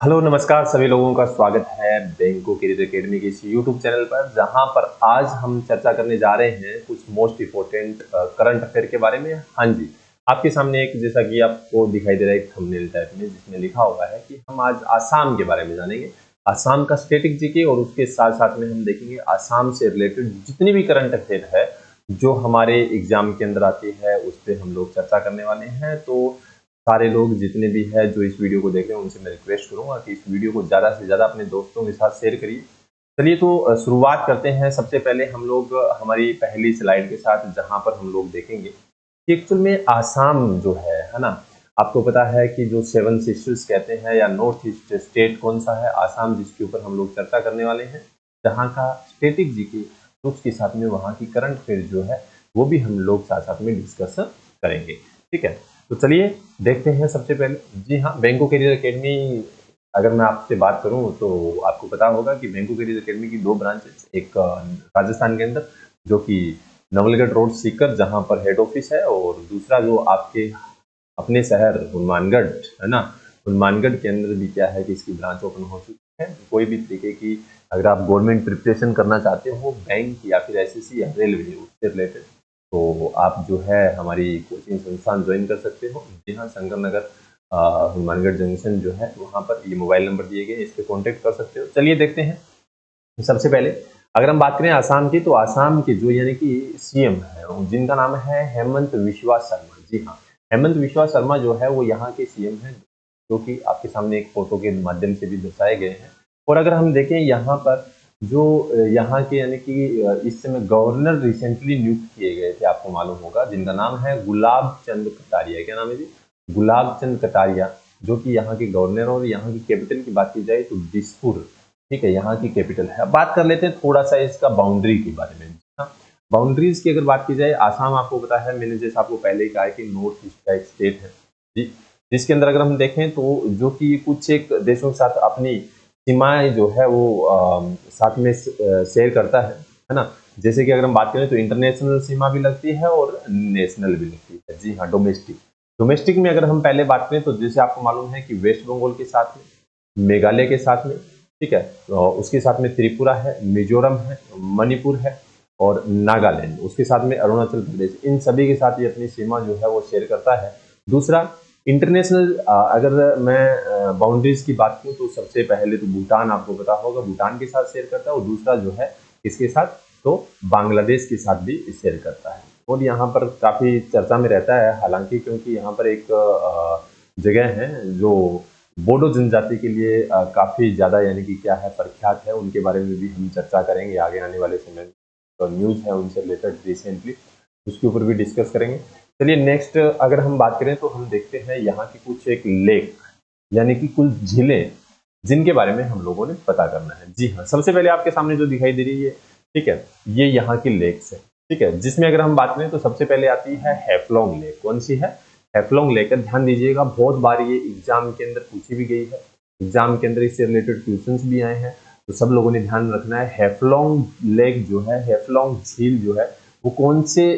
Hello नमस्कार सभी लोगों का स्वागत है बैंको करियर एकेडमी के इस यूट्यूब चैनल पर जहां पर आज हम चर्चा करने जा रहे हैं कुछ मोस्ट इम्पोर्टेंट करंट अफेयर के बारे में। हाँ जी, आपके सामने एक जैसा कि आपको दिखाई दे रहा है एक थंबनेल टाइप में जिसमें लिखा हुआ है कि हम आज आसाम के बारे में जानेंगे। आसाम का स्टैटिक जीके और उसके साथ साथ में हम देखेंगे आसाम से रिलेटेड जितनी भी करंट अफेयर है जो हमारे एग्जाम के अंदर आती है उस पर हम लोग चर्चा करने वाले हैं। तो सारे लोग जितने भी हैं जो इस वीडियो को देख रहे हैं उनसे मैं रिक्वेस्ट करूंगा कि इस वीडियो को ज़्यादा से ज़्यादा अपने दोस्तों के साथ शेयर करिए। चलिए तो शुरुआत करते हैं। सबसे पहले हम लोग हमारी पहली स्लाइड के साथ जहां पर हम लोग देखेंगे कि एक्चुअल में आसाम जो है ना, आपको पता है कि जो सेवन सिस्टर्स कहते हैं या नॉर्थ ईस्ट स्टेट कौन सा है, आसाम, जिसके ऊपर हम लोग चर्चा करने वाले हैं। जहाँ का स्टेटिक जीके उसके साथ में वहाँ की करंट अफेयर जो है वो भी हम लोग साथ साथ में डिस्कस करेंगे। ठीक है, तो चलिए देखते हैं। सबसे पहले जी हाँ, बैंको करियर एकेडमी अगर मैं आपसे बात करूं तो आपको पता होगा कि बैंको करियर एकेडमी की दो ब्रांचेस, एक राजस्थान के अंदर जो कि नवलगढ़ रोड सीकर जहां पर हेड ऑफिस है, और दूसरा जो आपके अपने शहर हनुमानगढ़ है ना, हनुमानगढ़ के अंदर भी क्या है कि इसकी ब्रांच ओपन हो चुकी है। कोई भी तरीके की अगर आप गवर्नमेंट प्रिपरेशन करना चाहते हो बैंक या फिर एसएससी या रेलवे उससे रिलेटेड, तो आप जो है हमारी कोचिंग संस्थान ज्वाइन कर सकते हो। जी हाँ, शंकर नगर हनुमानगढ़ जंक्शन जो है वहाँ पर ये मोबाइल नंबर दिए गए, इस पर कॉन्टेक्ट कर सकते हो। चलिए देखते हैं। सबसे पहले अगर हम बात करें आसाम की, तो आसाम के जो यानी कि सीएम है जिनका नाम है हेमंत विश्वा शर्मा। जी हाँ, हेमंत विश्वा शर्मा जो है वो यहाँ के सीएम हैं, जो कि आपके सामने एक फोटो के माध्यम से भी दर्शाए गए हैं। और अगर हम देखें यहाँ पर जो यहाँ के यानी कि इस समय गवर्नर रिसेंटली नियुक्त किए गए थे, आपको मालूम होगा, जिनका नाम है गुलाब चंद कटारिया। क्या नाम है जी? गुलाब चंद कटारिया, जो कि यहाँ के गवर्नर। और यहाँ की कैपिटल की बात की जाए तो दिसपुर, ठीक है, यहाँ की कैपिटल है। अब बात कर लेते हैं थोड़ा सा इसका बाउंड्री के बारे में। बाउंड्रीज की अगर बात की जाए, आसाम आपको पता है, मैंने जैसे आपको पहले ही कहा है कि नॉर्थ ईस्ट का एक स्टेट है जी, जिसके अंदर अगर हम देखें तो जो कि कुछ एक देशों के साथ अपनी सीमाएं जो है वो साथ में शेयर करता है ना। जैसे कि अगर हम बात करें तो इंटरनेशनल सीमा भी लगती है और नेशनल भी लगती है। जी हाँ, डोमेस्टिक। डोमेस्टिक में अगर हम पहले बात करें तो जैसे आपको मालूम है कि वेस्ट बंगाल के साथ में, मेघालय के साथ में, ठीक है, तो उसके साथ में त्रिपुरा है, मिजोरम है, मणिपुर है और नागालैंड, उसके साथ में अरुणाचल प्रदेश, इन सभी के साथ ये अपनी सीमा जो है वो शेयर करता है। दूसरा इंटरनेशनल, अगर मैं बाउंड्रीज की बात करूं तो सबसे पहले तो भूटान, आपको पता होगा, भूटान के साथ शेयर करता है। और दूसरा जो है इसके साथ तो बांग्लादेश के साथ भी शेयर करता है। और यहाँ पर काफी चर्चा में रहता है हालांकि, क्योंकि यहाँ पर एक जगह है जो बोडो जनजाति के लिए काफी ज्यादा यानी कि क्या है प्रख्यात है, उनके बारे में भी हम चर्चा करेंगे आगे आने वाले समय में। तो न्यूज है उनसे रिलेटेड रिसेंटली, उसके ऊपर भी डिस्कस करेंगे। चलिए नेक्स्ट अगर हम बात करें तो हम देखते हैं यहाँ की कुछ एक लेक यानी कि कुछ झीलें जिनके बारे में हम लोगों ने पता करना है। जी हाँ, सबसे पहले आपके सामने जो दिखाई दे रही है, ठीक है, ये यहाँ की लेक्स है। ठीक है, जिसमें अगर हम बात करें तो सबसे पहले आती है हैफलॉन्ग लेक। कौन सी है? हैफलॉन्ग लेक। ध्यान दीजिएगा, बहुत बार ये एग्जाम के अंदर पूछी भी गई है, एग्जाम के अंदर इससे रिलेटेड क्वेश्चंस भी आए हैं। तो सब लोगों ने ध्यान रखना है, हैफलॉन्ग लेक जो है, हैफलॉन्ग झील जो है वो कौन से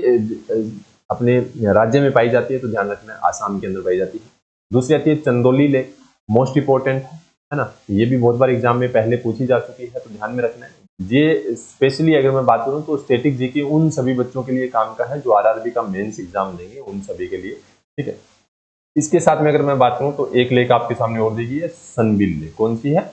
अपने राज्य में पाई जाती है? तो ध्यान रखना है आसाम के अंदर पाई जाती है। दूसरी आती है चंदोली लेक, मोस्ट इंपॉर्टेंट है ना, ये भी बहुत बार एग्जाम में पहले पूछी जा चुकी है, तो ध्यान में रखना है। ये स्पेशली अगर मैं बात करूं तो स्टैटिक जीके उन सभी बच्चों के लिए काम का है जो आरआरबी का मेंस एग्जाम देंगे, उन सभी के लिए। ठीक है, इसके साथ में अगर मैं बात करूं तो एक लेक आपके सामने और देखिए है, सनबिल लेक। कौन सी है?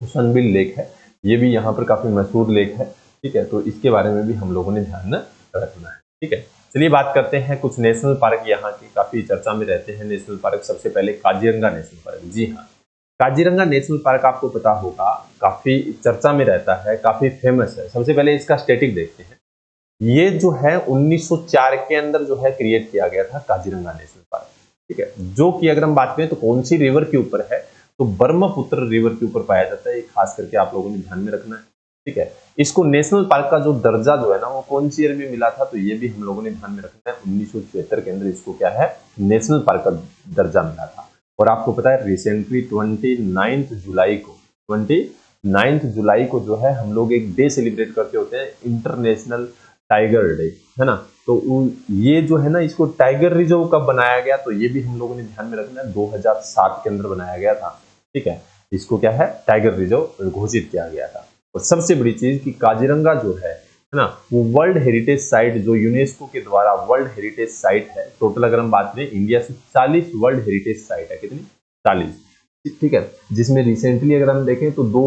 सनबिल लेक है, ये भी यहाँ पर काफी मशहूर लेक है। ठीक है, तो इसके बारे में भी हम लोगों ने ध्यान रखना है। ठीक है, चलिए बात करते हैं कुछ नेशनल पार्क यहाँ की काफी चर्चा में रहते हैं। नेशनल पार्क, सबसे पहले काजीरंगा नेशनल पार्क। जी हाँ, काजीरंगा नेशनल पार्क आपको पता होगा काफी चर्चा में रहता है, काफी फेमस है। सबसे पहले इसका स्टैटिक देखते हैं। ये जो है 1904 के अंदर जो है क्रिएट किया गया था काजीरंगा नेशनल पार्क। ठीक है, जो कि अगर हम बात करें तो कौन सी रिवर के ऊपर है, तो ब्रह्मपुत्र रिवर के ऊपर पाया जाता है। खास करके आप लोगों ने ध्यान में रखना है। ठीक है, इसको नेशनल पार्क का जो दर्जा जो है ना वो कौन सी ईयर में मिला था, तो ये भी हम लोगों ने ध्यान में रखना है। 1976 के अंदर इसको क्या है, नेशनल पार्क का दर्जा मिला था। और आपको पता है रिसेंटली 29 जुलाई को जो है हम लोग एक डे सेलिब्रेट करते होते हैं, इंटरनेशनल टाइगर डे, है ना। तो ये जो है ना, इसको टाइगर रिजर्व कब बनाया गया, तो ये भी हम लोगों ने ध्यान में रखना है, 2007 के अंदर बनाया गया था। ठीक है, इसको क्या है, टाइगर रिजर्व घोषित किया गया था। और सबसे बड़ी चीज कि काजीरंगा जो है ना, वो वर्ल्ड हेरिटेज साइट, जो यूनेस्को के द्वारा वर्ल्ड हेरिटेज साइट है। टोटल अगर हम बात करें इंडिया से 40 वर्ल्ड हेरिटेज साइट है, कितनी, 40, ठीक है। जिसमें रिसेंटली अगर हम देखें तो दो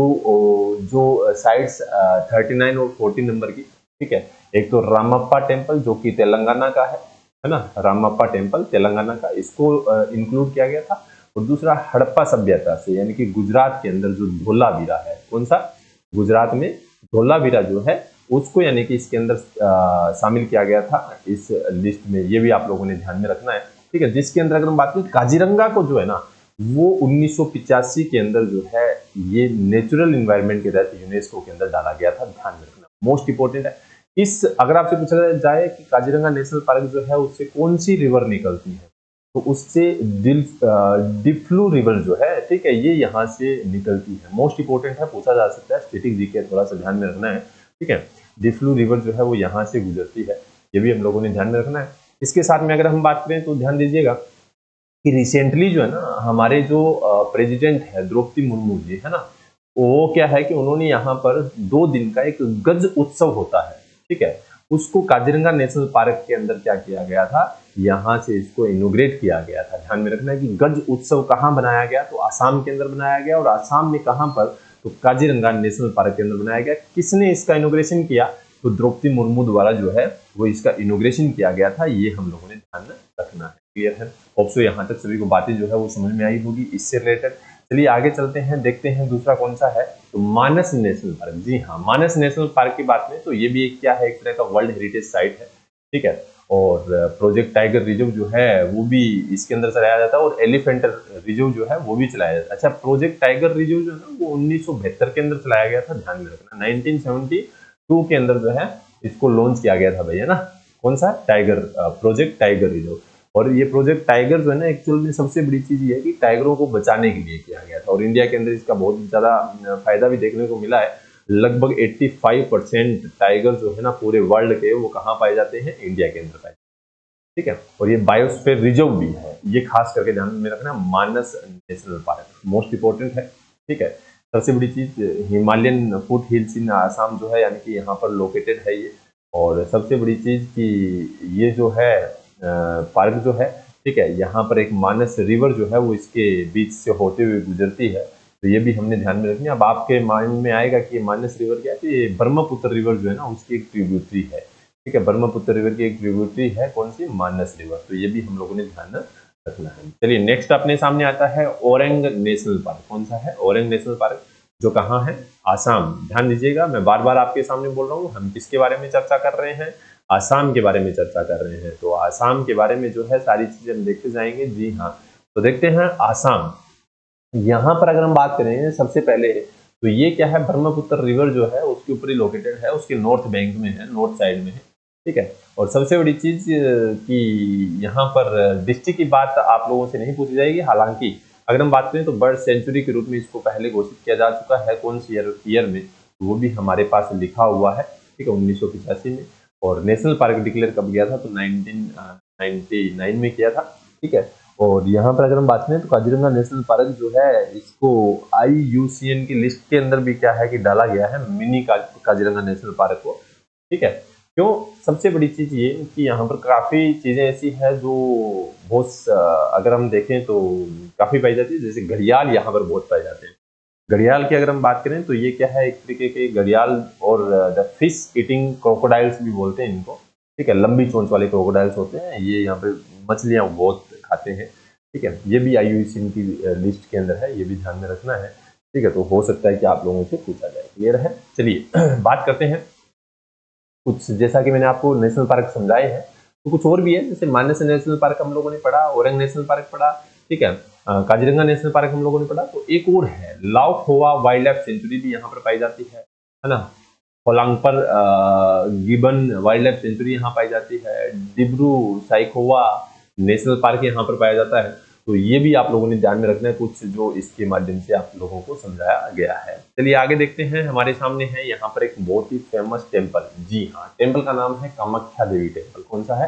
जो साइट्स 39 और 14 नंबर की, ठीक है। एक तो रामप्पा टेम्पल जो कि तेलंगाना का है ना, रामप्पा टेम्पल तेलंगाना का, इसको इंक्लूड किया गया था। और दूसरा हड़प्पा सभ्यता से, यानी कि गुजरात के अंदर जो धोलावीरा है, कौन सा, गुजरात में धोलावीरा जो है उसको, यानी कि इसके अंदर शामिल किया गया था इस लिस्ट में। ये भी आप लोगों ने ध्यान में रखना है, ठीक है। जिसके अंदर अगर हम बात करें काजीरंगा को जो है ना, वो 1985 के अंदर जो है ये नेचुरल इन्वायरमेंट के तहत यूनेस्को के अंदर डाला गया था, ध्यान में रखना, मोस्ट इंपोर्टेंट है। इस अगर आपसे पूछा जाए कि काजीरंगा नेशनल पार्क जो है उससे कौन सी रिवर निकलती है, तो उससे डिफ्लू रिवर जो है, ठीक है, ये यहाँ से निकलती है। मोस्ट इंपोर्टेंट है, पूछा जा सकता है, स्टैटिक जीके थोड़ा सा ध्यान में रखना है, ठीक है। डिफ्लू रिवर जो है वो यहाँ से गुजरती है, ये भी हम लोगों ने ध्यान में रखना है। इसके साथ में अगर हम बात करें तो ध्यान दीजिएगा कि रिसेंटली जो है ना, हमारे जो प्रेसिडेंट है द्रौपदी मुर्मू जी, है ना, वो क्या है कि उन्होंने यहाँ पर 2 दिन का एक गज उत्सव होता है, ठीक है, उसको काजीरंगा नेशनल पार्क के अंदर क्या किया गया था, यहाँ से इसको इनोग्रेट किया गया था। ध्यान में रखना है कि गज उत्सव कहाँ बनाया गया, तो आसाम के अंदर बनाया गया। और आसाम में कहाँ पर, तो काजीरंगा नेशनल पार्क के अंदर बनाया गया। किसने इसका इनोग्रेशन किया, तो द्रौपदी मुर्मू द्वारा जो है वो इसका इनोग्रेशन किया गया था। ये हम लोगों ने ध्यान में रखना है, क्लियर है। होप सो यहाँ तक सभी को बातें जो है वो समझ में आई होगी इससे रिलेटेड। चलिए आगे चलते हैं, देखते हैं दूसरा कौन सा है, तो मानस नेशनल पार्क। जी हाँ, मानस नेशनल पार्क की बात में तो ये भी एक क्या है, एक तरह का वर्ल्ड हेरिटेज साइट है, ठीक है। और प्रोजेक्ट टाइगर रिजर्व जो है वो भी इसके अंदर चलाया जाता है, और एलिफेंट रिजर्व जो है वो भी चलाया जाता है। अच्छा, प्रोजेक्ट टाइगर रिजर्व जो है ना वो 1972 के अंदर चलाया गया था, ध्यान में रखना। 1972 के अंदर जो है इसको लॉन्च किया गया था भैया ना, कौन सा, टाइगर, प्रोजेक्ट टाइगर रिजर्व। और ये प्रोजेक्ट टाइगर जो है ना, एक्चुअल में सबसे बड़ी चीज ये है कि टाइगरों को बचाने के लिए किया गया था। और इंडिया के अंदर इसका बहुत ज्यादा फायदा भी देखने को मिला है। लगभग 85% टाइगर जो है ना पूरे वर्ल्ड के, वो कहाँ पाए जाते हैं, इंडिया के अंदर पाए, ठीक है। और ये बायोस्फीयर रिजर्व भी है, ये खास करके ध्यान में रखना, मानस नेशनल पार्क मोस्ट इंपोर्टेंट है, ठीक है। सबसे बड़ी चीज हिमालयन फुट हिल्स इन आसाम जो है, यानी कि यहाँ पर लोकेटेड है ये। और सबसे बड़ी चीज कि ये जो है पार्क जो है, ठीक है, यहाँ पर एक मानस रिवर जो है वो इसके बीच से होते हुए गुजरती है। तो ये भी हमने ध्यान में रखनी है। अब आपके माइंड में आएगा कि ये मानस रिवर क्या है, तो ये ब्रह्मपुत्र रिवर जो है ना उसकी एक ट्रिब्यूटरी है, ठीक है। ब्रह्मपुत्र रिवर की एक ट्रिब्यूटरी है, कौन सी, मानस रिवर। तो ये भी हम लोगों ने ध्यान रखना है। चलिए नेक्स्ट अपने सामने आता है ओरंग नेशनल पार्क। कौन सा है, ओरंग नेशनल पार्क, जो कहाँ है, आसाम। ध्यान दीजिएगा, मैं बार बार आपके सामने बोल रहा हूँ, हम किसके बारे में चर्चा कर रहे हैं, आसाम के बारे में चर्चा कर रहे हैं। तो आसाम के बारे में जो है सारी चीजें हम देखते जाएंगे। जी हाँ, तो देखते हैं आसाम। यहाँ पर अगर हम बात करें सबसे पहले, तो ये क्या है, ब्रह्मपुत्र रिवर जो है उसके ऊपर ही लोकेटेड है, उसके नॉर्थ बैंक में है, नॉर्थ साइड में है, ठीक है। और सबसे बड़ी चीज कि यहाँ पर डिस्ट्रिक्ट की बात आप लोगों से नहीं पूछी जाएगी। हालांकि अगर हम बात करें तो बर्ड सेंचुरी के रूप में इसको पहले घोषित किया जा चुका है, कौन सी ईयर में, तो वो भी हमारे पास लिखा हुआ है, ठीक है, 1985 में। और नेशनल पार्क डिक्लेयर कब किया था, तो 1999 में किया था, ठीक है। और यहाँ पर अगर हम बात करें तो काजीरंगा नेशनल पार्क जो है इसको IUCN की लिस्ट के अंदर भी क्या है कि डाला गया है, मिनी काजीरंगा नेशनल पार्क को, ठीक है। क्यों, सबसे बड़ी चीज ये कि यहाँ पर काफी चीजें ऐसी है जो बहुत अगर हम देखें तो काफी पाई जाती है। जैसे घड़ियाल यहाँ पर बहुत पाए जाते हैं। घड़ियाल की अगर हम बात करें तो ये क्या है, एक तरीके के घड़ियाल, और द फिश ईटिंग क्रोकोडाइल्स भी बोलते हैं इनको, ठीक है। लंबी चोंच वाले क्रोकोडाइल्स होते हैं ये, यहाँ पे मछलियां बहुत खाते हैं, ठीक है। ये भी IUCN की लिस्ट के अंदर है, ये भी ध्यान में रखना है, ठीक है। तो हो सकता है कि आप लोगों से पूछा जाए, क्लियर है। चलिए बात करते हैं कुछ, जैसा कि मैंने आपको नेशनल पार्क समझाए हैं, तो कुछ और भी है। जैसे मानस नेशनल पार्क हम लोगों ने पढ़ा, ओरंग नेशनल पार्क पढ़ा, ठीक है, काजीरंगा नेशनल पार्क हम लोगों ने पढ़ा। तो एक और है, लाओखोवा वाइल्ड लाइफ सेंचुरी भी यहाँ पर पाई जाती है ना। होलांगपर गिबन वाइल्ड लाइफ सेंचुरी यहाँ पाई जाती है। डिब्रू साइखोवा नेशनल पार्क यहाँ पर पाया जाता है। तो ये भी आप लोगों ने ध्यान में रखना है, कुछ जो इसके माध्यम से आप लोगों को समझाया गया है। चलिए आगे देखते हैं, हमारे सामने है यहाँ पर एक बहुत ही फेमस टेम्पल। जी हाँ, टेम्पल का नाम है कामाख्या देवी टेम्पल। कौन सा है,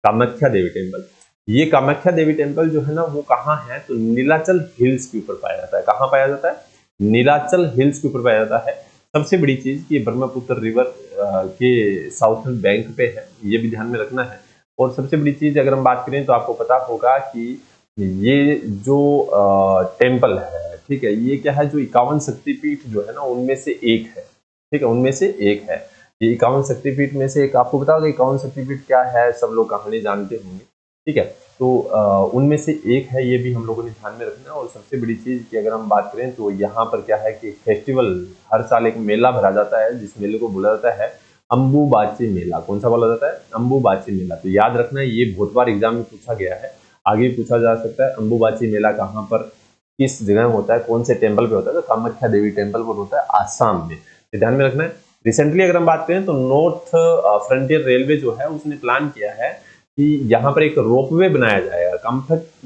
कामाख्या देवी टेम्पल। ये कामाख्या देवी टेम्पल जो है ना वो कहाँ है, तो नीलाचल हिल्स के ऊपर पाया जाता है। कहाँ पाया जाता है, नीलाचल हिल्स के ऊपर पाया जाता है। सबसे बड़ी चीज कि ब्रह्मपुत्र रिवर के साउथर्न बैंक पे है, ये भी ध्यान में रखना है। और सबसे बड़ी चीज अगर हम बात करें तो आपको पता होगा कि ये जो टेम्पल है, ठीक है, ये क्या है, जो 51 शक्तिपीठ जो है ना उनमें से एक है, ठीक है, उनमें से एक है। ये 51 शक्तिपीठ में से एक, आपको पता होगा 51 शक्तिपीठ क्या है, सब लोग कहानी जानते होंगे, ठीक है। तो उनमें से एक है, ये भी हम लोगों ने ध्यान में रखना है। और सबसे बड़ी चीज की अगर हम बात करें तो यहाँ पर क्या है कि फेस्टिवल, हर साल एक मेला भरा जाता है, जिस मेले को बोला जाता है अंबुबाची मेला। कौन सा बोला जाता है? अंबुबाची मेला। तो याद रखना है, ये बहुत बार एग्जाम में पूछा गया है, आगे पूछा जा सकता है। अंबुबाची मेला कहाँ पर, किस जगह में होता है, कौन से टेम्पल पे होता है? तो कामाख्या देवी टेम्पल पर होता है, आसाम में। तो ध्यान में रखना है। रिसेंटली अगर हम बात करें तो नॉर्थ फ्रंटियर रेलवे जो है उसने प्लान किया है कि यहाँ पर एक रोपवे बनाया जाएगा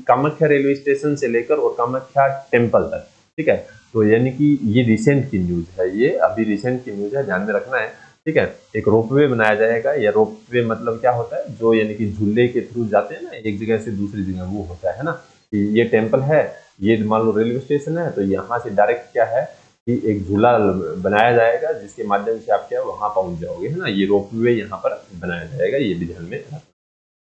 कामाख्या रेलवे स्टेशन से लेकर और कामाख्या टेम्पल तक, ठीक है। तो यानी कि ये रिसेंट की न्यूज है, ये अभी रिसेंट की न्यूज है, ध्यान में रखना है, ठीक है। एक रोपवे बनाया जाएगा। या रोपवे मतलब क्या होता है, जो यानी कि झूले के थ्रू जाते हैं ना एक जगह से दूसरी जगह, वो होता है ना। ये टेम्पल है, ये मान लो रेलवे स्टेशन है, तो यहाँ से डायरेक्ट क्या है कि एक झूला बनाया जाएगा जिसके माध्यम से आप क्या वहां पहुंच जाओगे, है ना। ये रोपवे यहाँ पर बनाया जाएगा, ये भी ध्यान में रखना।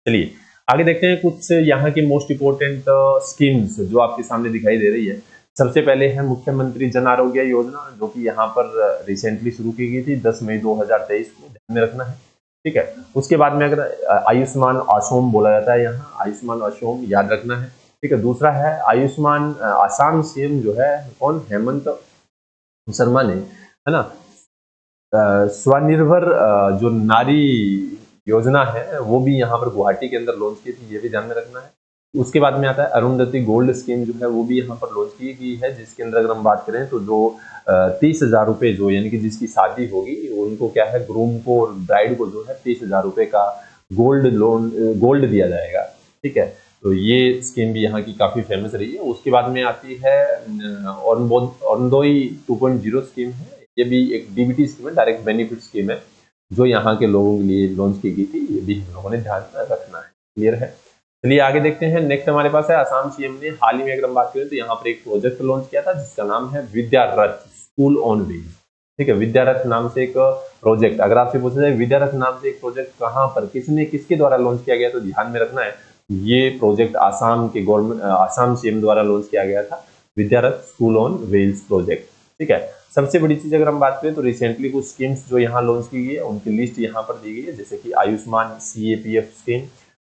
चलिए आगे देखते हैं कुछ यहाँ की मोस्ट इंपोर्टेंट स्कीम्स जो आपके सामने दिखाई दे रही है। सबसे पहले है मुख्यमंत्री जन आरोग्य योजना, जो कि यहाँ पर रिसेंटली शुरू की गई थी 10 मई 2023 को, ध्यान में रखना है, ठीक है। उसके बाद में अगर आयुष्मान आश्रम बोला जाता है, यहाँ आयुष्मान आश्रम याद रखना है, ठीक है। दूसरा है आयुष्मान आसाम सीएम जो है कौन, हेमंत शर्मा ने, है ना। स्वनिर्भर जो नारी योजना है वो भी यहाँ पर गुवाहाटी के अंदर लॉन्च की थी, ये भी ध्यान में रखना है। उसके बाद में आता है अरुंधति गोल्ड स्कीम जो है वो भी यहाँ पर लॉन्च की गई है, जिसके अंदर अगर हम बात करें तो जो 30,000 रुपये, जो यानी कि जिसकी शादी होगी उनको क्या है, ग्रूम को और ब्राइड को जो है 30,000 रुपये का गोल्ड दिया जाएगा, ठीक है। तो ये स्कीम भी यहाँ की काफी फेमस रही है। उसके बाद में आती है अरुणोदय 2.0 स्कीम है, ये भी एक डीबीटी स्कीम है, डायरेक्ट बेनिफिट स्कीम है, जो यहाँ के लोगों के लिए लॉन्च की गई थी, ये भी हम लोगों ने ध्यान में रखना है। क्लियर है? चलिए आगे देखते हैं। नेक्स्ट हमारे पास है असम सीएम ने हाल ही में अगर हम बात करें तो यहाँ पर एक प्रोजेक्ट लॉन्च किया था जिसका नाम है विद्यारथ स्कूल ऑन व्हील्स, ठीक है। विद्यारथ नाम से एक प्रोजेक्ट, अगर आपसे पूछा जाए विद्यारथ नाम से एक प्रोजेक्ट कहाँ पर, किसके द्वारा लॉन्च किया गया, तो ध्यान में रखना है ये प्रोजेक्ट आसाम के गवर्नमेंट, आसाम सीएम द्वारा लॉन्च किया गया था, विद्यारथ स्कूल ऑन व्हील्स प्रोजेक्ट, ठीक है। सबसे बड़ी चीज अगर हम बात करें तो रिसेंटली कुछ स्कीम्स जो यहाँ लॉन्च की गई है उनकी लिस्ट यहाँ पर दी गई है, जैसे कि Ayushman CAPF scheme,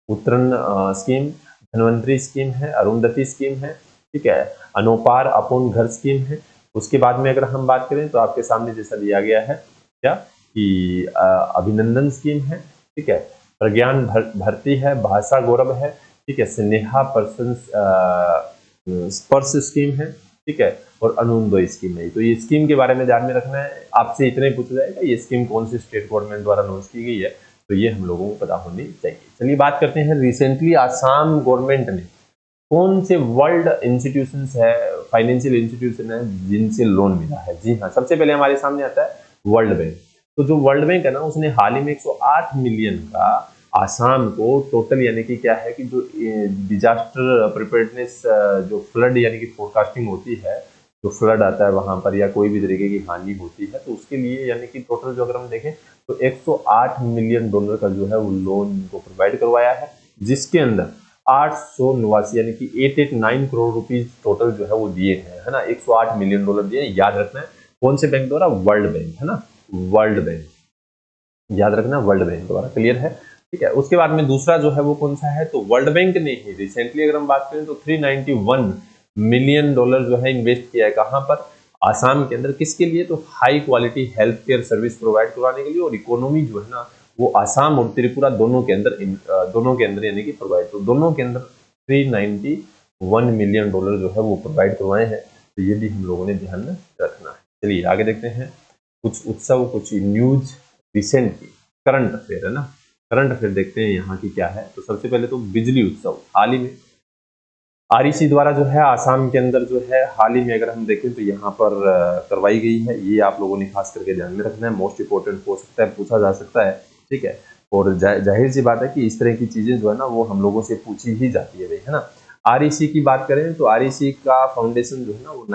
Uttaran scheme, Dhanvantari scheme है, अरुंधति स्कीम है, ठीक है, अनोपार अपन घर स्कीम है। उसके बाद में अगर हम बात करें तो आपके सामने जैसा दिया गया है क्या कि अभिनंदन स्कीम है, ठीक है, प्रज्ञान भर्ती है, भाषा गौरव है, ठीक है, स्नेहा पर्सन स्पर्श स्कीम है, ठीक है, और अरुणोदय स्कीम है। तो ये स्कीम के बारे में ध्यान में रखना है। आपसे इतना ही पूछा जाएगा ये स्कीम कौन सी स्टेट गवर्नमेंट द्वारा लॉन्च की गई है, तो ये हम लोगों को पता होनी चाहिए। चलिए बात करते हैं, रिसेंटली आसाम गवर्नमेंट ने कौन से वर्ल्ड इंस्टीट्यूशंस है, फाइनेंशियल इंस्टीट्यूशन है जिनसे लोन मिला है। जी हाँ, सबसे पहले हमारे सामने आता है वर्ल्ड बैंक। तो जो वर्ल्ड बैंक है ना, उसने हाल ही में 108 मिलियन का आसाम को टोटल, यानी कि क्या है कि जो डिजास्टर प्रिपेयर्डनेस, जो फ्लड यानी कि फोरकास्टिंग होती है, जो फ्लड आता है वहां पर या कोई भी तरीके की हानि होती है, तो उसके लिए यानी कि टोटल जो अगर हम देखें तो 108 मिलियन डॉलर का जो है वो लोन को प्रोवाइड करवाया है, जिसके अंदर 889 यानी कि 889 करोड़ रुपीज टोटल जो है वो दिए हैं, है ना। 108 मिलियन डॉलर दिए, याद रखना है कौन से बैंक द्वारा, वर्ल्ड बैंक, है ना, वर्ल्ड बैंक, याद रखना वर्ल्ड बैंक द्वारा। क्लियर है? ठीक है। उसके बाद में दूसरा जो है वो कौन सा है, तो वर्ल्ड बैंक ने ही रिसेंटली अगर हम बात करें तो 391 मिलियन डॉलर जो है इन्वेस्ट किया है, कहां पर, आसाम के अंदर। किसके लिए, तो high quality health care service provide करवाने के लिए, और इकोनॉमी जो है ना वो आसाम और त्रिपुरा दोनों के अंदर यानी कि प्रोवाइड, तो दोनों के अंदर 391 मिलियन डॉलर जो है वो प्रोवाइड करवाए हैं। तो ये भी हम लोगों ने ध्यान में रखना है। चलिए आगे देखते हैं, कुछ उत्सव, कुछ न्यूज रिसेंट की, करंट अफेयर, है ना, करंट अफेयर देखते हैं यहाँ की क्या है। तो सबसे पहले तो बिजली उत्सव हाल ही में REC द्वारा जो है आसाम के अंदर जो है हाल ही में अगर हम देखें तो यहाँ पर करवाई गई है। ये आप लोगों ने खास करके ध्यान में रखना है, मोस्ट इंपोर्टेंट हो सकता है, पूछा जा सकता है, ठीक है। और जाहिर सी बात है कि इस तरह की चीजें जो है ना वो हम लोगों से पूछी ही जाती है भाई, है ना। REC की बात करें तो REC का फाउंडेशन जो है ना वो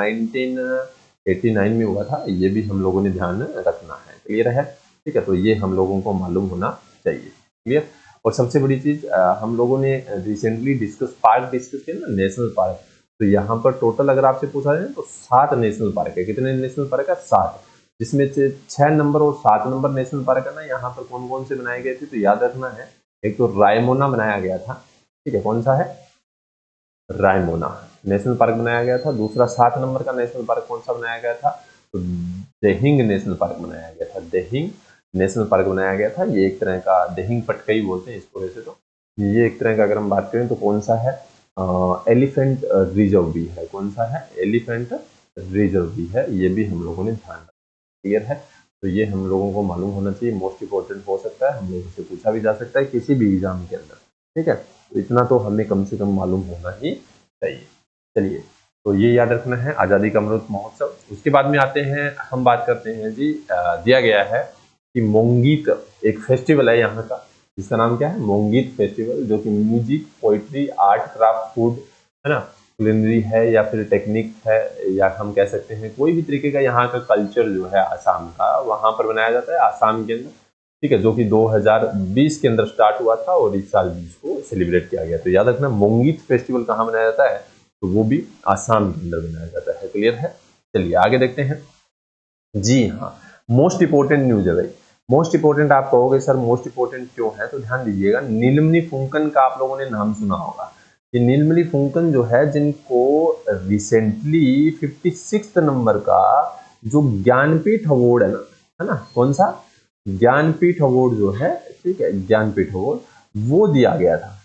89 में हुआ था, ये भी हम लोगों ने ध्यान रखना है। क्लियर है? ठीक है, तो ये हम लोगों को मालूम होना चाहिए। क्लियर? और सबसे बड़ी चीज, हम लोगों ने रिसेंटली पार्क डिस्कस किया ना, नेशनल पार्क। तो यहाँ पर टोटल अगर आपसे पूछा जाए तो 7 नेशनल पार्क है। कितने नेशनल पार्क है? 7, जिसमें से 6 नंबर और 7 नंबर नेशनल पार्क है ना, यहाँ पर कौन कौन से बनाए गए थे तो याद रखना है। एक तो रायमोना बनाया गया था, ठीक है, कौन सा है? रायमोना नेशनल पार्क बनाया गया था। दूसरा 7 नंबर का नेशनल पार्क कौन सा बनाया गया था? तो देहिंग नेशनल पार्क बनाया गया था। देहिंग नेशनल पार्क बनाया गया था। ये एक तरह का देहिंग पटकई बोलते हैं इसको वैसे तो। ये एक तरह का अगर हम बात करें तो कौन सा है? एलिफेंट रिजर्व भी है। कौन सा है? एलिफेंट रिजर्व भी है। ये भी हम लोगों ने ध्यान रखा। क्लियर है? तो ये हम लोगों को मालूम होना चाहिए, मोस्ट इंपॉर्टेंट हो सकता है, हम लोगों से पूछा भी जा सकता है किसी भी एग्जाम के अंदर। ठीक है, तो इतना तो हमें कम से कम मालूम होना ही चाहिए। चलिए, तो ये याद रखना है आज़ादी का अमृत महोत्सव। उसके बाद में आते हैं, हम बात करते हैं जी, दिया गया है कि मोंगीत एक फेस्टिवल है यहाँ का, जिसका नाम क्या है? मोंगीत फेस्टिवल, जो कि music, poetry, art, craft, food, है ना, कुलिनरी है या फिर टेक्निक है, या हम कह सकते हैं कोई भी तरीके का यहाँ का कल्चर जो है आसाम का, वहाँ पर बनाया जाता है आसाम के अंदर। ठीक है, जो कि 2020 के अंदर स्टार्ट हुआ था और इस साल भी इसको सेलिब्रेट किया गया। तो याद रखना, मोंगीत फेस्टिवल कहाँ मनाया जाता है? तो वो भी आसाम के अंदर मनाया जाता है। क्लियर है? चलिए आगे देखते हैं। जी हाँ, मोस्ट इंपोर्टेंट न्यूज है भाई। मोस्ट इंपोर्टेंट आप कहोगे सर मोस्ट इंपोर्टेंट क्यों है? तो ध्यान दीजिएगा, नीलमणि फुंकन का आप लोगों ने नाम सुना होगा। ये नीलमणि फुंकन जो है, जिनको रिसेंटली 56 नंबर का जो ज्ञानपीठ अवार्ड है ना, कौन सा? ज्ञानपीठ अवार्ड जो है, ठीक है, ज्ञानपीठ अवार्ड वो दिया गया था।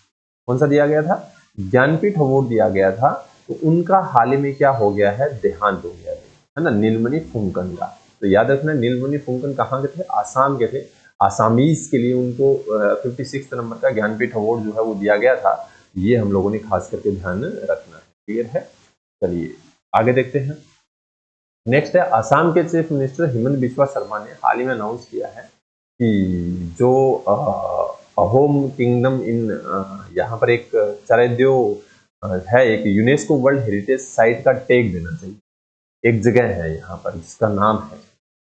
कौन सा दिया गया था? ज्ञानपीठ अवार्ड दिया गया था। तो उनका हाल ही में क्या हो गया है? देहांत हो गया है ना, नीलमणि फुंकन का। तो याद रखना, नीलमणि फुंकन कहाँ के थे? आसाम के थे। आसामीज के लिए उनको 56 नंबर का ज्ञानपीठ अवार्ड जो है वो दिया गया था। ये हम लोगों ने खास करके ध्यान रखना है। क्लियर है? चलिए आगे देखते हैं। नेक्स्ट है, आसाम के चीफ मिनिस्टर हिमंत बिस्वा शर्मा ने हाल ही में अनाउंस किया है कि जो अहोम किंगडम इन यहाँ पर एक चरैदेव है, एक यूनेस्को वर्ल्ड हेरिटेज साइट का टैग देना चाहिए। एक जगह है यहाँ पर, जिसका नाम है,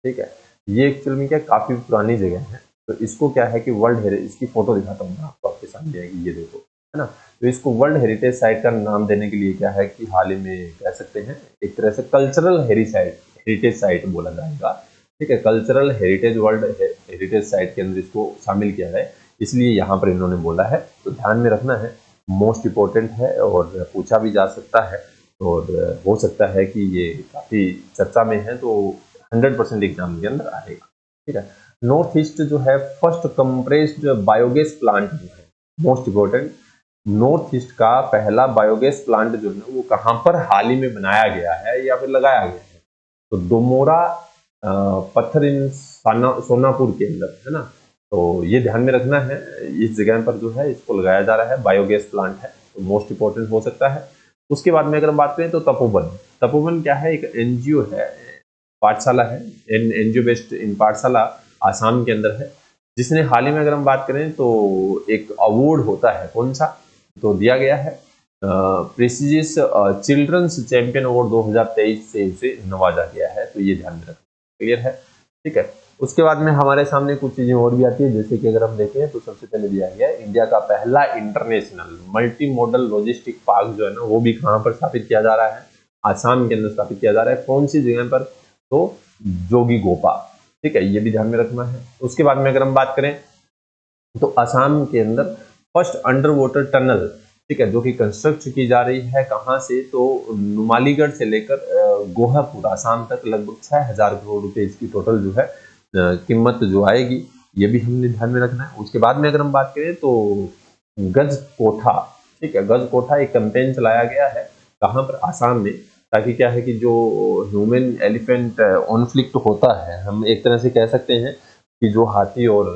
ठीक है, ये एक्चुअल में क्या काफी पुरानी जगह है। तो इसको क्या है कि वर्ल्ड हेरिटेज, इसकी फोटो दिखाता हूँ मैं आपको, आपके सामने आएगी, ये देखो, है ना। तो इसको वर्ल्ड हेरिटेज साइट का नाम देने के लिए क्या है कि हाल ही में कह सकते हैं एक तरह से कल्चरल हेरिटेज साइट बोला जाएगा। ठीक है, cultural heritage, world heritage site के अंदर इसको शामिल किया जाए, इसलिए यहाँ पर इन्होंने बोला है। तो ध्यान में रखना है, मोस्ट इंपोर्टेंट है और पूछा भी जा सकता है, और हो सकता है कि ये काफी चर्चा में है, तो 100% एग्जाम के अंदर आएगा। ठीक है, नॉर्थ ईस्ट जो है फर्स्ट कंप्रेस्ड बायोगैस प्लांट जो है, मोस्ट इंपोर्टेंट, नॉर्थ ईस्ट का पहला बायोगैस प्लांट जो है वो कहाँ पर हाल ही में बनाया गया है या फिर लगाया गया है? तो डोमोरा पत्थर इन सोनापुर के अंदर, है ना। तो ये ध्यान में रखना है, इस जगह पर जो है इसको लगाया जा रहा है, बायोगैस प्लांट है, तो मोस्ट इंपोर्टेंट हो सकता है। उसके बाद में अगर हम बात करें तो तपोवन, तपोवन क्या है? एक एनजीओ है, पाठशाला है, एनजीओ बेस्ड इन पाठशाला आसाम के अंदर है, जिसने हाल ही में अगर हम बात करें तो एक अवार्ड होता है, कौन सा? तो दिया गया है प्रेस्टिजियस चिल्ड्रंस चैंपियन अवार्ड 2023 से उसे नवाजा गया है। तो ये ध्यान में रखना। क्लियर है? ठीक है, उसके बाद में हमारे सामने कुछ चीजें और भी आती है, जैसे कि अगर हम देखें तो सबसे पहले दिया गया है इंडिया का पहला international multi modal logistic park जो है ना, वो भी कहाँ पर स्थापित किया जा रहा है? आसाम के अंदर स्थापित किया जा रहा है। कौन सी जगह पर? तो जोगीघोपा। ठीक है, ये भी ध्यान में रखना है। उसके बाद में अगर हम बात करें तो आसाम के अंदर फर्स्ट अंडर वाटर टनल, ठीक है, जो कि कंस्ट्रक्ट की जा रही है, कहाँ से? तो नुमालीगढ़ से लेकर गोहापुर आसाम तक लगभग 6000 करोड़ रुपए इसकी टोटल जो है कीमत जो आएगी, ये भी हमने ध्यान में रखना है। उसके बाद में अगर हम बात करें तो गज कोठा, ठीक है, गज कोठा एक कैंपेन चलाया गया है, कहाँ पर? आसाम में, ताकि क्या है कि जो ह्यूमन एलिफेंट कॉन्फ्लिक्ट होता है, हम एक तरह से कह सकते हैं कि जो हाथी और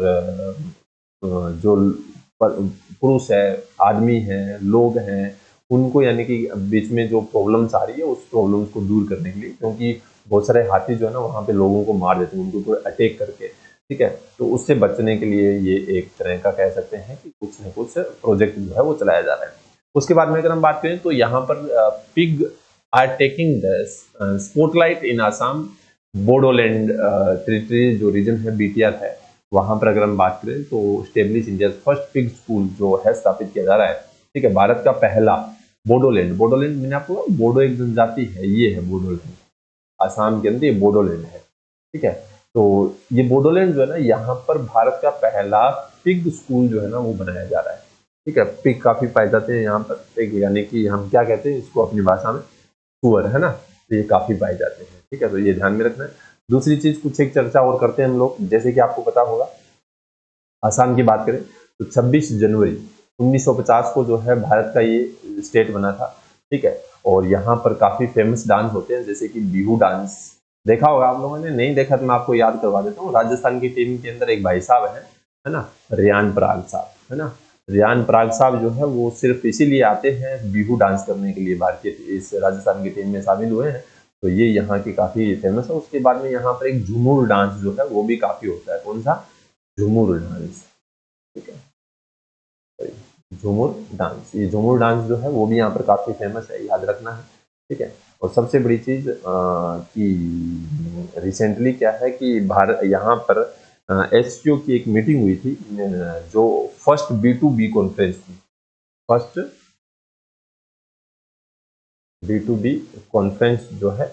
जो पुरुष है, आदमी है, लोग हैं, उनको यानी कि बीच में जो प्रॉब्लम्स आ रही है उस प्रॉब्लम्स को दूर करने के लिए, क्योंकि बहुत सारे हाथी जो है ना वहाँ पे लोगों को मार देते हैं, उनको तो अटैक करके। ठीक है, तो उससे बचने के लिए ये एक तरह का कह सकते हैं कि कुछ न कुछ प्रोजेक्ट जो है वो चलाया जा रहा है। उसके बाद में अगर हम बात करें तो यहाँ पर pig are taking the spotlight in Assam Bodoland territory जो रीजन है बीटीआर है, वहां पर अगर हम बात करें तो establish India first pig school जो है स्थापित किया जा रहा है। ठीक है, भारत का पहला बोडोलैंड, बोडोलैंड मैंने आपको, बोडो एक जनजाति है, ये है बोडोलैंड, आसाम के अंदर ये बोडोलैंड है। ठीक है, तो ये बोडोलैंड जो है ना, यहाँ पर भारत का पहला पिग स्कूल जो है ना वो बनाया जा रहा है। ठीक है, पिग काफी पाए जाते हैं यहाँ पर, पिग यानी कि हम क्या कहते हैं इसको अपनी भाषा में, सुअर, है ना, तो ये काफी पाए जाते हैं। ठीक है, तो ये ध्यान में रखना है। दूसरी चीज कुछ एक चर्चा और करते हैं हम लोग, जैसे कि आपको पता होगा आसाम की बात करें तो 26 जनवरी 1950 को जो है भारत का ये स्टेट बना था। ठीक है, और यहाँ पर काफी फेमस डांस होते हैं, जैसे कि बिहू डांस देखा होगा आप लोगों ने, नहीं देखा तो मैं आपको याद करवा देता हूँ। राजस्थान की टीम के अंदर एक भाई साहब है ना, रियान पराग साहब, है ना, रियान पराग साहब जो है वो सिर्फ इसीलिए आते हैं बिहू डांस करने के लिए, भारतीय इस राजस्थान की टीम में शामिल हुए हैं, तो ये यहाँ की काफी फेमस है। उसके बाद में यहाँ पर एक झूमुर डांस जो है वो भी काफी होता है। कौन सा? झूमुर डांस। ठीक है, झूमुर डांस, ये झूमुर डांस जो है वो भी यहाँ पर काफी फेमस है, याद रखना है। ठीक है, और सबसे बड़ी चीज कि रिसेंटली क्या है कि भारत यहाँ पर एससीओ की एक मीटिंग हुई थी, जो फर्स्ट B2B कॉन्फ्रेंस थी, फर्स्ट B2B कॉन्फ्रेंस जो है,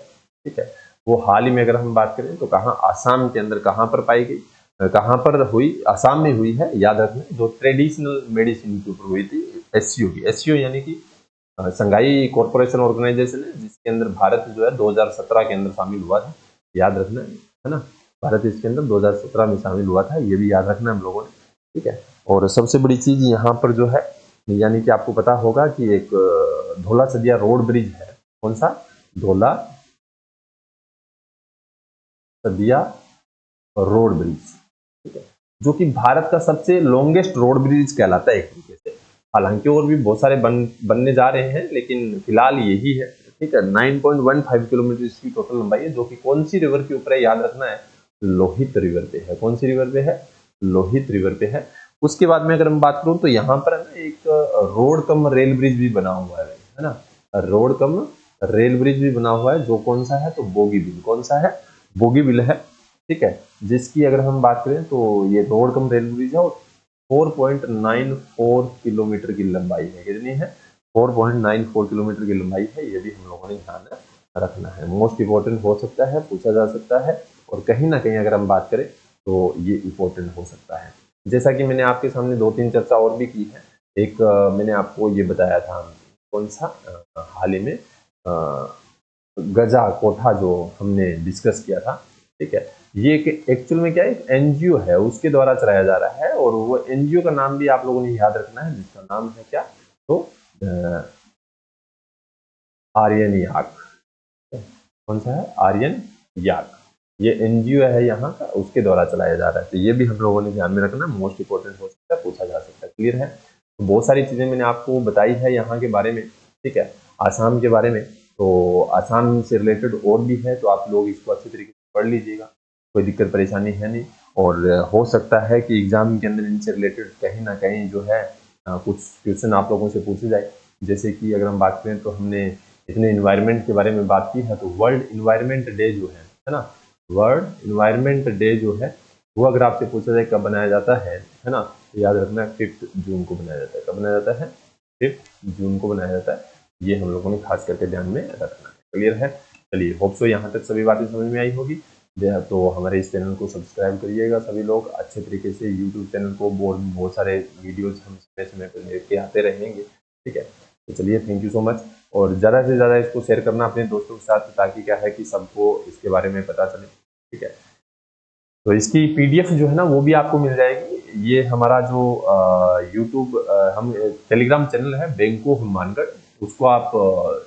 ठीक है, वो हाल ही में अगर हम बात करें तो कहाँ, आसाम के अंदर कहाँ पर पाई गई, कहाँ पर हुई, आसाम में हुई है, याद रखना, जो ट्रेडिशनल मेडिसिन के ऊपर हुई थी, एससीओ की। एससीओ यानी कि संघाई कॉरपोरेशन ऑर्गेनाइजेशन है, जिसके अंदर भारत जो है 2017 के अंदर शामिल हुआ था, याद रखना है ना, भारत इसके अंदर 2017 में शामिल हुआ था, ये भी याद रखना हम लोगों ने। ठीक है, और सबसे बड़ी चीज यहाँ पर जो है, यानी कि आपको पता होगा कि एक धोला सदिया रोड ब्रिज है। कौन सा? धोला सदिया रोड ब्रिज। ठीक है, जो कि भारत का सबसे लॉन्गेस्ट रोड ब्रिज कहलाता है एक तरीके से। हालांकि और भी बहुत सारे बनने जा रहे हैं, लेकिन फिलहाल यही है। ठीक है, 9.15 किलोमीटर इसकी टोटल लंबाई है, जो कि कौन सी रिवर के ऊपर है, याद रखना है, लोहित रिवर पे है। कौन सी रिवर पे है? लोहित रिवर पे है। उसके बाद में अगर हम बात करूं तो यहाँ पर है ना एक रोड कम रेल ब्रिज भी बना हुआ है ना, रोड कम रेल ब्रिज भी बना हुआ है, जो कौन सा है? तो बोगीबिल। कौन सा है? बोगीबिल है। ठीक है, जिसकी अगर हम बात करें तो ये रोड कम रेल ब्रिज है, और 4.94 किलोमीटर की लंबाई है। कितनी है? 4.94 किलोमीटर की लंबाई है। ये भी हम लोगों ने ध्यान रखना है, मोस्ट इम्पोर्टेंट हो सकता है, पूछा जा सकता है, और कहीं ना कहीं अगर हम बात करें तो ये इम्पोर्टेंट हो सकता है। जैसा कि मैंने आपके सामने 2-3 चर्चा और भी की है। एक मैंने आपको ये बताया था, कौन सा, हाल ही में गजा कोठा जो हमने डिस्कस किया था। ठीक है, ये एक्चुअल में क्या है, एनजीओ है, उसके द्वारा चलाया जा रहा है, और वो एनजीओ का नाम भी आप लोगों ने याद रखना है, जिसका नाम है क्या? तो आर्यन याक। कौन सा है? आर्यन याक। ये एनजीओ है यहाँ का, उसके द्वारा चलाया जा रहा है, तो ये भी हम लोगों ने ध्यान में रखना, मोस्ट इंपोर्टेंट हो सकता है, पूछा जा सकता है। क्लियर है? तो बहुत सारी चीजें मैंने आपको बताई है यहाँ के बारे में। ठीक है, आसाम के बारे में, तो आसाम से रिलेटेड और भी है, तो आप लोग इसको अच्छी तरीके से पढ़ लीजिएगा, कोई दिक्कत परेशानी है नहीं। और हो सकता है कि एग्जाम के अंदर इनसे रिलेटेड कहीं ना कहीं जो है कुछ क्वेश्चन आप लोगों से पूछे जाए। जैसे कि अगर हम बात करें तो हमने इतने इन्वायरमेंट के बारे में बात की है, तो वर्ल्ड इन्वायरमेंट डे जो है ना, वर्ल्ड इन्वायरमेंट डे जो है वो अगर आपसे पूछा जाए कब बनाया जाता है ना, तो याद रखना 5 जून को बनाया जाता है। कब बनाया जाता है? 5 जून को बनाया जाता है। ये हम लोगों ने खास करके ध्यान में रखना है। क्लियर है? चलिए, होप सो यहाँ तक सभी बातें समझ में आई होगी। तो हमारे इस चैनल को सब्सक्राइब करिएगा सभी लोग अच्छे तरीके से। यूट्यूब चैनल को बहुत सारे वीडियोज हम समय समय पर लेके आते रहेंगे। ठीक है, तो चलिए, थैंक यू सो मच, और ज़्यादा से ज़्यादा इसको शेयर करना अपने दोस्तों के साथ, ताकि क्या है कि सबको इसके बारे में पता चले। ठीक है, तो इसकी पीडीएफ जो है ना वो भी आपको मिल जाएगी। ये हमारा जो यूट्यूब हम टेलीग्राम चैनल है बैंको हनुमानगढ़, उसको आप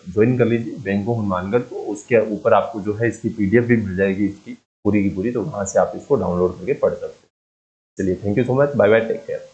ज्वाइन कर लीजिए, बैंको हनुमानगढ़ को। उसके ऊपर आपको जो है इसकी पीडीएफ भी मिल जाएगी इसकी पूरी की पूरी, तो वहां से आप इसको डाउनलोड करके पढ़ सकते हैं। चलिए, thank you so much, bye bye, take care.